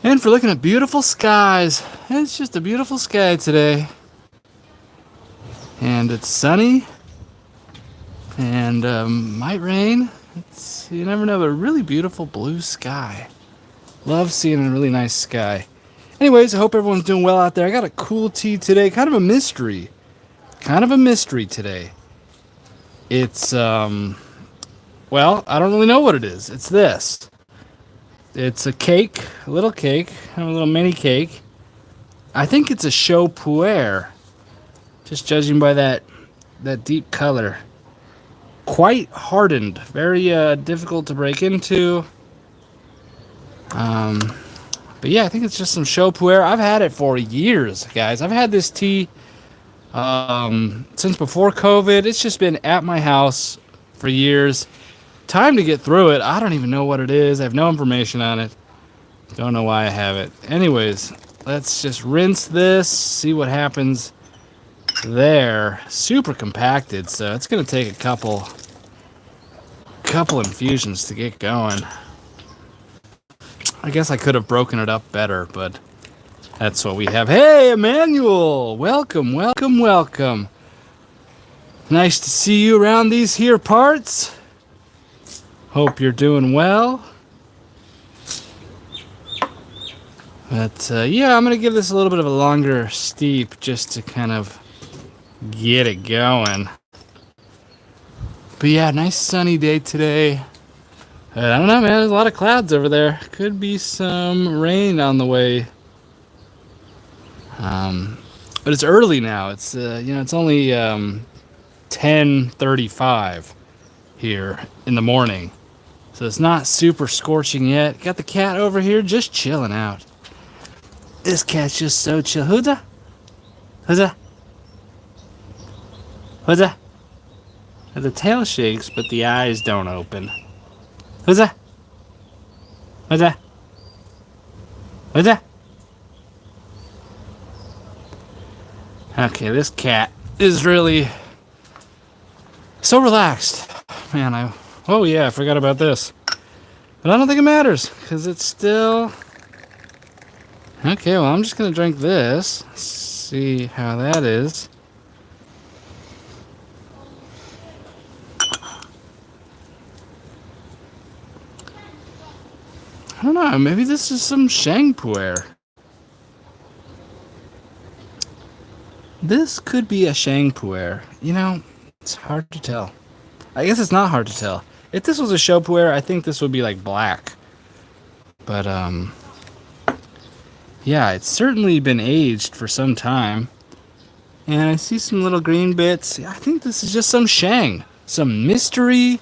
and for looking at beautiful skies. It's just a beautiful sky today. And it's sunny. And might rain. You never know, but a really beautiful blue sky. Love seeing a really nice sky. Anyways, I hope everyone's doing well out there. I got a cool tea today. Kind of a mystery. Today. It's, well, I don't really know what it is. It's this. It's a cake, a little mini cake. I think it's a Puer, just judging by that deep color. Quite hardened, very difficult to break into. But yeah, I think it's just some Puer. I've had it for years, guys. I've had this tea since before COVID. It's just been at my house for years. Time to get through it. I don't even know what it is. I have no information on it. Don't know why I have it. Anyways, let's just rinse this, see what happens there. Super compacted, so it's gonna take a couple infusions to get going. I guess I could have broken it up better, but that's what we have. Hey, Emmanuel! Welcome. Nice to see you around these here parts. Hope you're doing well. But yeah, I'm going to give this a little bit of a longer steep just to kind of get it going. But yeah, nice sunny day today. I don't know, man. There's a lot of clouds over there. Could be some rain on the way. But it's early now. It's it's only 10:35 here in the morning. So it's not super scorching yet. Got the cat over here just chilling out. This cat's just so chill. Who's that? The tail shakes, but the eyes don't open. Who's that? Okay, this cat is really so relaxed. Man, oh yeah, I forgot about this. But I don't think it matters, because it's still... Okay, well, I'm just going to drink this. See how that is. I don't know, maybe this is some sheng puer. This could be a sheng puer. You know, it's hard to tell. I guess it's not hard to tell. If this was a sheng puer, I think this would be like black. But, yeah, it's certainly been aged for some time. And I see some little green bits. I think this is just some sheng. Some mystery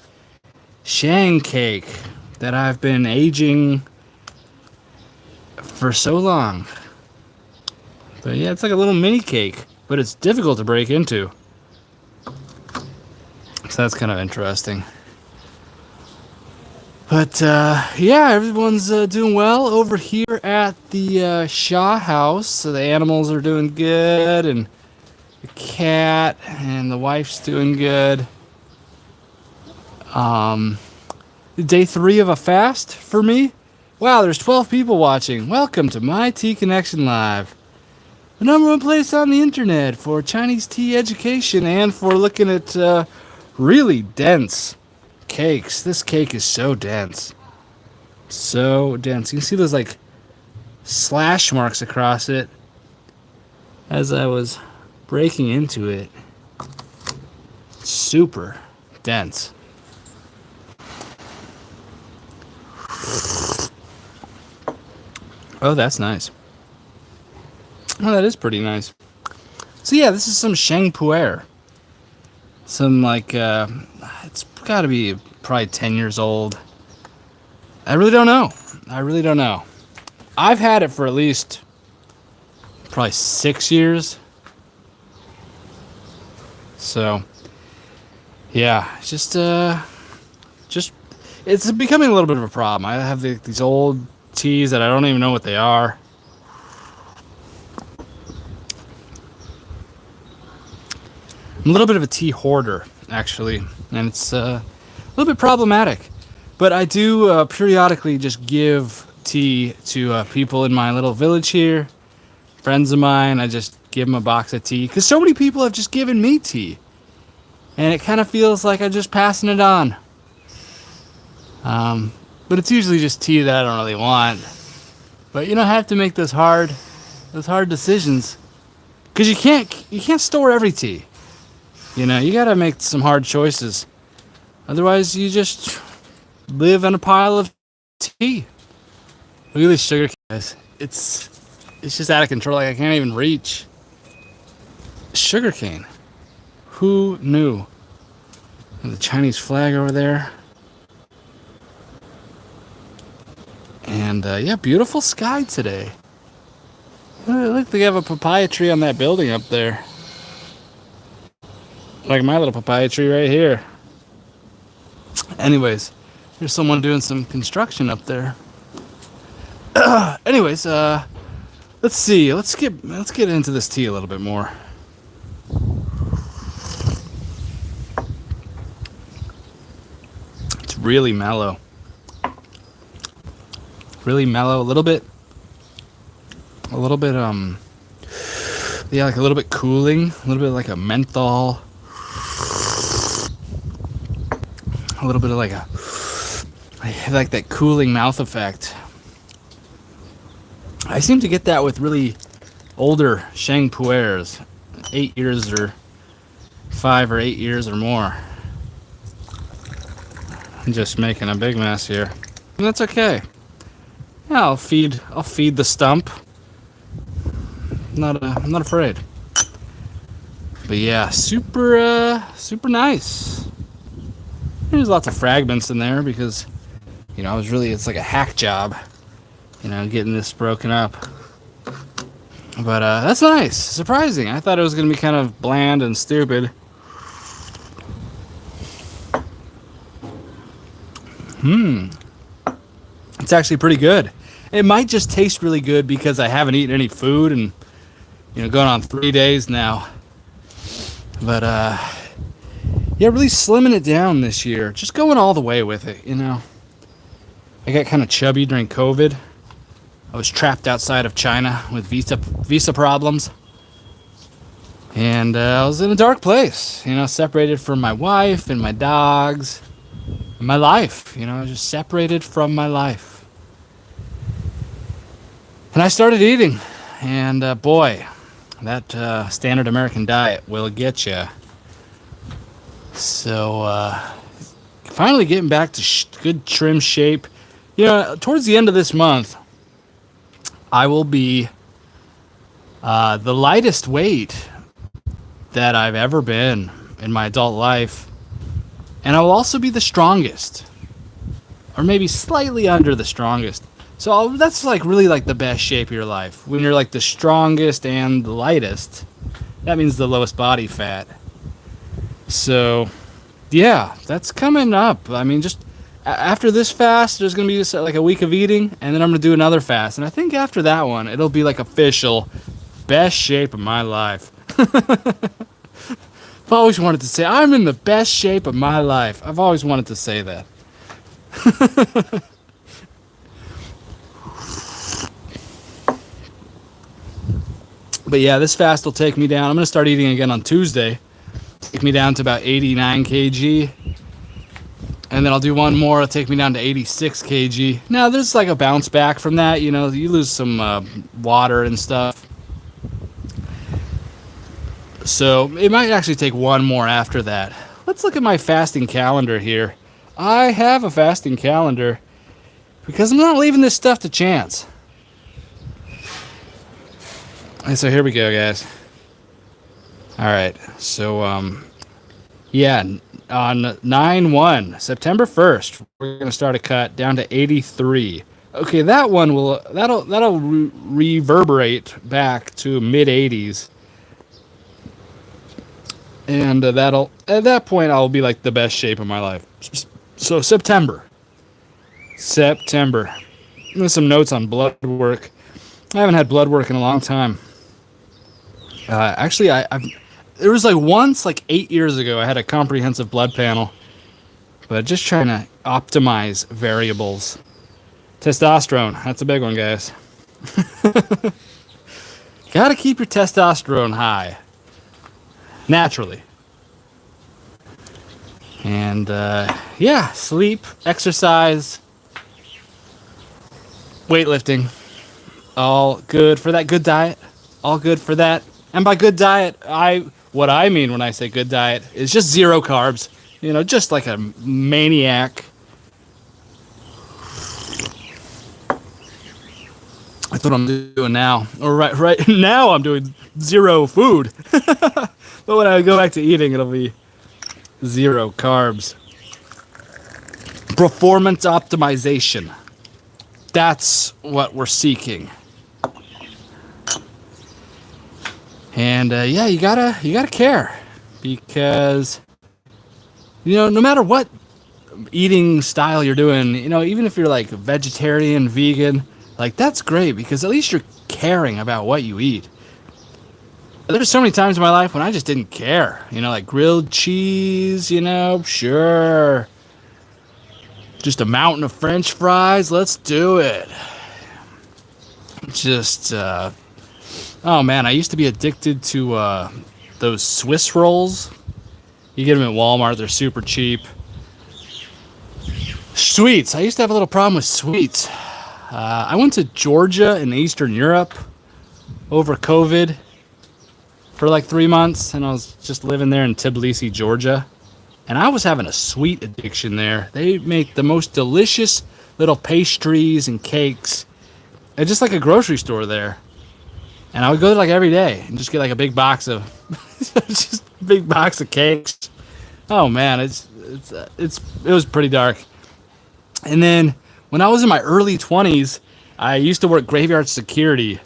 sheng cake that I've been aging for so long. But yeah, it's like a little mini cake, but it's difficult to break into. So that's kind of interesting. But yeah, everyone's doing well over here at the Shaw house. So the animals are doing good, and the cat and the wife's doing good. Day 3 of a fast for me. Wow, there's 12 people watching. Welcome to My Tea Connection Live, the #1 place on the internet for Chinese tea education and for looking at really dense cakes. This cake is so dense. So dense. You can see those like slash marks across it as I was breaking into it. Super dense. Oh, that's nice. Oh, that is pretty nice. So yeah, this is some sheng puer. Some like, it's got to be probably 10 years old. I really don't know. I've had it for at least probably 6 years. So, yeah, just it's becoming a little bit of a problem. I have these old teas that I don't even know what they are. I'm a little bit of a tea hoarder, actually, and it's a little bit problematic. But I do periodically just give tea to people in my little village here, friends of mine. I just give them a box of tea because so many people have just given me tea, and it kind of feels like I'm just passing it on. But it's usually just tea that I don't really want. But you don't have to make those hard decisions, because you can't store every tea. You know, you gotta make some hard choices. Otherwise, you just live on a pile of tea. Look at this sugar, guys. It's just out of control. Like I can't even reach. Sugar cane. Who knew? And the Chinese flag over there. And yeah, beautiful sky today. Look, they have a papaya tree on that building up there. Like my little papaya tree right here. Anyways, there's someone doing some construction up there. Anyways, let's see. Let's get into this tea a little bit more. It's really mellow. Really mellow, a little bit yeah, like a little bit cooling, a little bit like a menthol, a little bit of like that cooling mouth effect. I seem to get that with really older Sheng Puers, 8 years or 5 or 8 years or more. I'm just making a big mess here, and that's okay. Yeah, I'll feed the stump. I'm not afraid. But yeah, super nice. There's lots of fragments in there because, you know, it's like a hack job, you know, getting this broken up. But that's nice, surprising. I thought it was gonna be kind of bland and stupid. It's actually pretty good. It might just taste really good because I haven't eaten any food and, you know, going on 3 days now. But yeah, really slimming it down this year. Just going all the way with it, you know. I got kind of chubby during COVID. I was trapped outside of China with visa problems. And I was in a dark place, you know, separated from my wife and my dogs and my life, you know, just separated from my life. And I started eating, and boy, that standard American diet will get you. So, finally getting back to good trim shape. You know, towards the end of this month, I will be the lightest weight that I've ever been in my adult life. And I will also be the strongest, or maybe slightly under the strongest. So that's like really like the best shape of your life. When you're like the strongest and the lightest, that means the lowest body fat. So yeah, that's coming up. I mean, just after this fast, there's going to be just like a week of eating, and then I'm going to do another fast. And I think after that one, it'll be like official best shape of my life. I've always wanted to say, I'm in the best shape of my life. I've always wanted to say that. But yeah, this fast will take me down. I'm going to start eating again on Tuesday. Take me down to about 89 kg. And then I'll do one more. It'll take me down to 86 kg. Now, there's like a bounce back from that. You know, you lose some water and stuff. So it might actually take one more after that. Let's look at my fasting calendar here. I have a fasting calendar because I'm not leaving this stuff to chance. And so here we go, guys. All right. So, yeah, on 9/1, September 1st, we're going to start a cut down to 83. Okay, that one that'll reverberate back to mid 80s. And at that point, I'll be like the best shape of my life. So September. There's some notes on blood work. I haven't had blood work in a long time. Actually, there was like once, like 8 years ago, I had a comprehensive blood panel, but just trying to optimize variables. Testosterone. That's a big one, guys. Gotta keep your testosterone high. Naturally. And, yeah, sleep, exercise, weightlifting. All good for that. Good diet. All good for that. And by good diet, what I mean when I say good diet is just zero carbs. You know, just like a maniac. That's what I'm doing now. Or right now I'm doing zero food. But when I go back to eating, it'll be zero carbs. Performance optimization. That's what we're seeking. And yeah, you gotta care, because no matter what eating style you're doing, even if you're like vegetarian, vegan, like that's great, because at least you're caring about what you eat. There's so many times in my life when I just didn't care, like grilled cheese, sure, just a mountain of French fries, let's do it. Just oh man, I used to be addicted to those Swiss rolls. You get them at Walmart, they're super cheap. Sweets, I used to have a little problem with sweets. I went to Georgia in Eastern Europe over COVID for like 3 months, and I was just living there in Tbilisi, Georgia. And I was having a sweet addiction there. They make the most delicious little pastries and cakes. It's just like a grocery store there. And I would go there like every day and just get like a big box of just a big box of cakes. Oh man, it was pretty dark. And then when I was in my early 20s, I used to work graveyard security.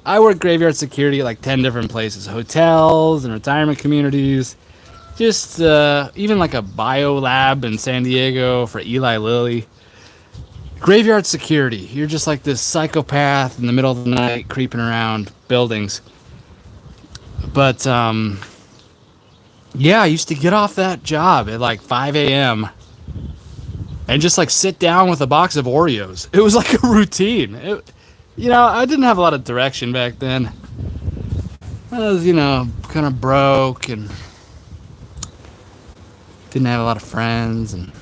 I worked graveyard security at like 10 different places, hotels and retirement communities. Just even like a bio lab in San Diego for Eli Lilly. Graveyard security. You're just like this psychopath in the middle of the night creeping around buildings. But yeah, I used to get off that job at like 5 a.m. and just like sit down with a box of Oreos. It was like a routine. I didn't have a lot of direction back then. I was, kind of broke and didn't have a lot of friends, and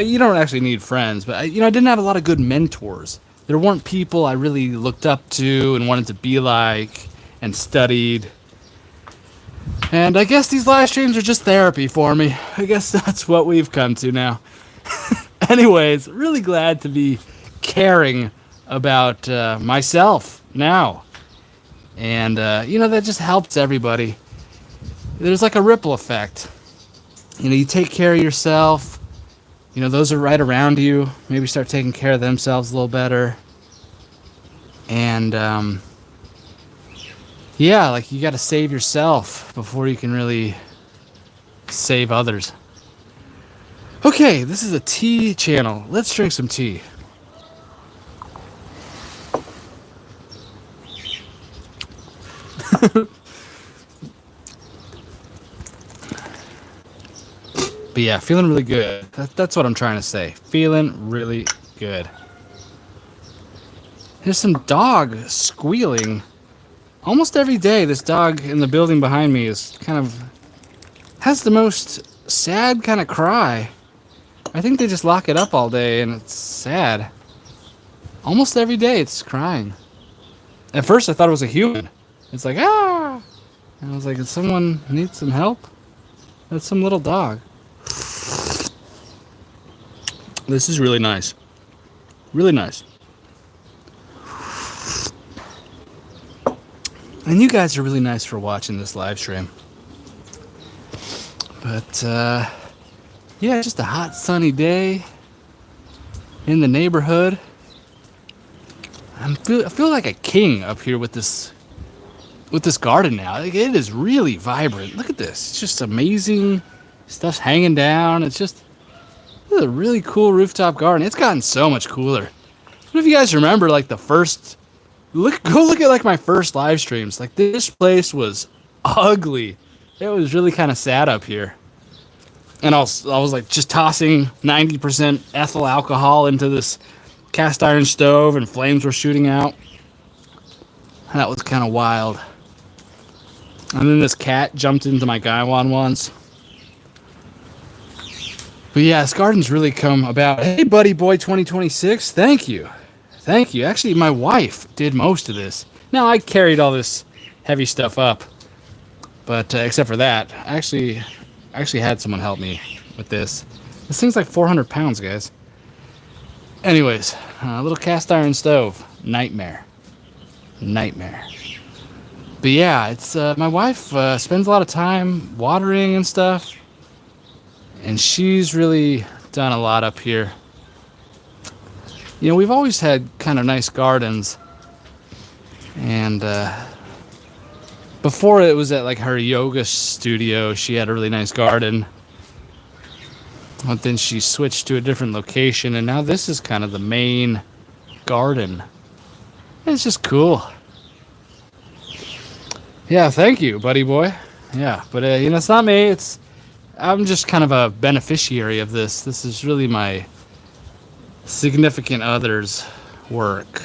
you don't actually need friends, but I didn't have a lot of good mentors. There weren't people I really looked up to and wanted to be like and studied. And I guess these live streams are just therapy for me. I guess that's what we've come to now. Anyways, really glad to be caring about myself now. And, that just helps everybody. There's like a ripple effect. You take care of yourself. Those are right around you. Maybe start taking care of themselves a little better. And, yeah, like you got to save yourself before you can really save others. Okay, this is a tea channel. Let's drink some tea. But yeah, feeling really good. That's what I'm trying to say. Feeling really good. There's some dog squealing. Almost every day, this dog in the building behind me has the most sad kind of cry. I think they just lock it up all day and it's sad. Almost every day it's crying. At first I thought it was a human. It's like, ah! And I was like, does someone need some help? That's some little dog. This is really nice. Really nice. And you guys are really nice for watching this live stream. But, yeah, just a hot sunny day in the neighborhood. I feel like a king up here with this garden now. Like, it is really vibrant. Look at this. It's just amazing. Stuff's hanging down. It's a really cool rooftop garden. It's gotten so much cooler. What if you guys remember like the first go look at like my first live streams. Like this place was ugly. It was really kind of sad up here. And I was like just tossing 90% ethyl alcohol into this cast iron stove and flames were shooting out. That was kind of wild. And then this cat jumped into my gaiwan once. But yeah, this garden's really come about. Hey, Buddy Boy 2026, thank you. Thank you. Actually, my wife did most of this. Now, I carried all this heavy stuff up. But except for that, I actually had someone help me with this. This thing's like 400 pounds, guys. Anyways, a little cast iron stove. Nightmare. Nightmare. But yeah, it's my wife spends a lot of time watering and stuff. And she's really done a lot up here. You know, we've always had kind of nice gardens. And before it was at like her yoga studio, she had a really nice garden. But then she switched to a different location, and now this is kind of the main garden. It's just cool. Yeah, thank you, Buddy Boy. Yeah, but you know, it's not me. I'm just kind of a beneficiary of this. This is really my significant other's work.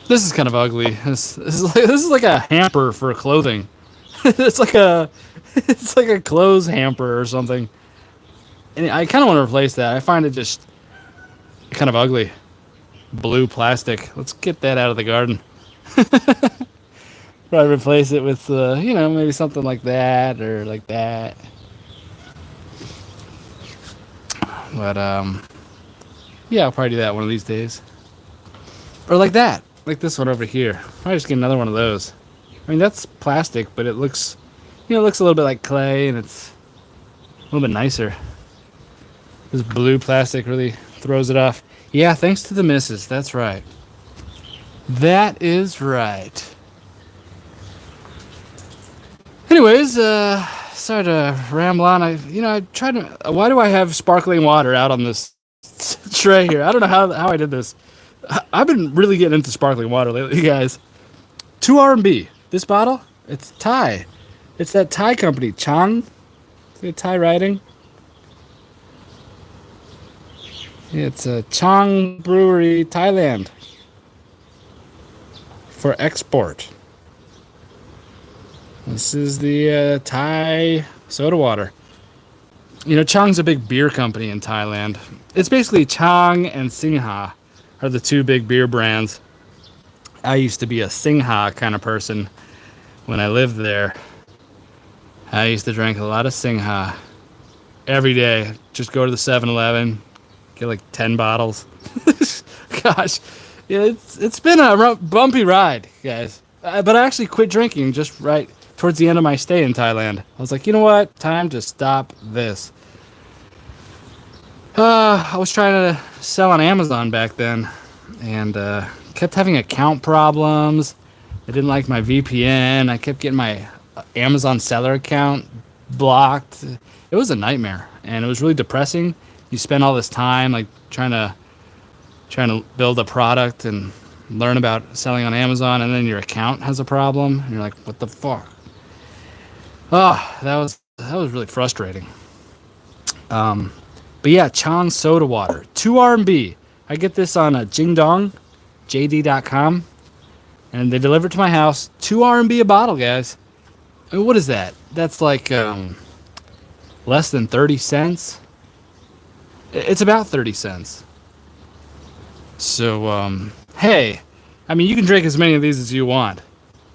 This is kind of ugly. This is like a hamper for clothing. It's like a clothes hamper or something. And I kind of want to replace that. I find it just kind of ugly. Blue plastic. Let's get that out of the garden. Probably replace it with, you know, maybe something like that or like that. But, yeah, I'll probably do that one of these days. Or like that. Like this one over here. Probably just get another one of those. I mean, that's plastic, but it looks, you know, it looks a little bit like clay, and it's a little bit nicer. This blue plastic really throws it off. Yeah, thanks to the missus. That's right. That is right. Anyways, sorry to ramble on. I tried to. Why do I have sparkling water out on this tray here? I don't know how I did this. I've been really getting into sparkling water lately, guys. 2 R&B. This bottle, it's Thai. It's that Thai company, Chang. See Thai writing? It's a Chang Brewery, Thailand. For export. This is the Thai soda water. You know, Chang's a big beer company in Thailand. It's basically Chang and Singha are the 2 big beer brands. I used to be a Singha kind of person when I lived there. I used to drink a lot of Singha every day. Just go to the 7-Eleven, get like 10 bottles. Gosh, yeah, it's been a bumpy ride, guys. But I actually quit drinking just right towards the end of my stay in Thailand. I was like, you know what? Time to stop this. I was trying to sell on Amazon back then, and kept having account problems. I didn't like my VPN. I kept getting my Amazon seller account blocked. It was a nightmare, and it was really depressing. You spend all this time like trying to build a product and learn about selling on Amazon, and then your account has a problem, and you're like, what the fuck? Oh, that was really frustrating. But yeah, Chang soda water, 2 RMB. I get this on a Jingdong, JD.com, and they deliver it to my house. 2 RMB a bottle, guys. I mean, what is that? That's like less than 30 cents. It's about 30 cents. So, hey, I mean, you can drink as many of these as you want.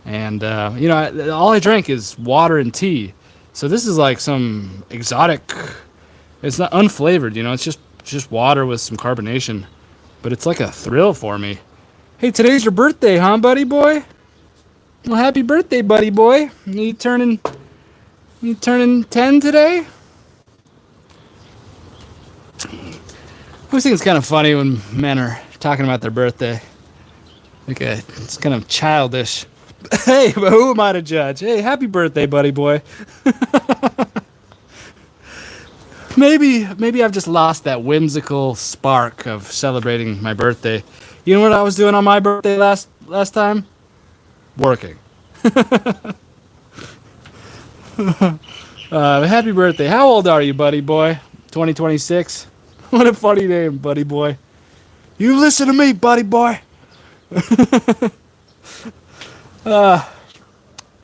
And, you know, all I drink is water and tea. So this is like some exotic, it's not unflavored, you know, it's just water with some carbonation. But it's like a thrill for me. Hey, today's your birthday, huh, buddy boy? Well, happy birthday, buddy boy. You turning 10 today? I always think it's kind of funny when men are talking about their birthday. Okay, it's kind of childish. Hey, but who am I to judge? Hey, happy birthday, buddy boy. Maybe I've just lost that whimsical spark of celebrating my birthday. You know what I was doing on my birthday last time? Working. Happy birthday. How old are you, buddy boy? 2026? What a funny name, buddy boy. You listen to me, buddy boy.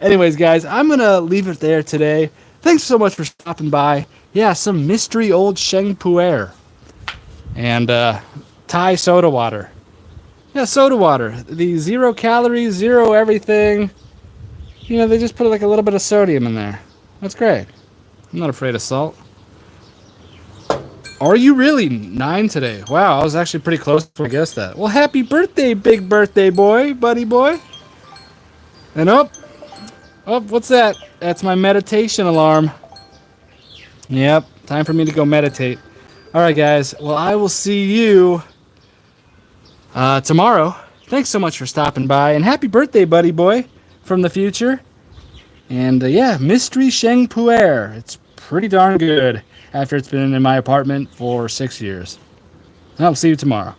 Anyways, guys, I'm going to leave it there today. Thanks so much for stopping by. Yeah, some mystery old sheng puer. And Thai soda water. Yeah, soda water. The 0 calories, 0 everything. You know, they just put like a little bit of sodium in there. That's great. I'm not afraid of salt. Are you really 9 today? Wow, I was actually pretty close to guess that. Well, happy birthday, big birthday boy, buddy boy. And oh, what's that? That's my meditation alarm. Yep, time for me to go meditate. All right, guys. Well, I will see you tomorrow. Thanks so much for stopping by, and happy birthday, buddy boy, from the future. And yeah, mystery sheng puer. It's pretty darn good after it's been in my apartment for 6 years. I'll see you tomorrow.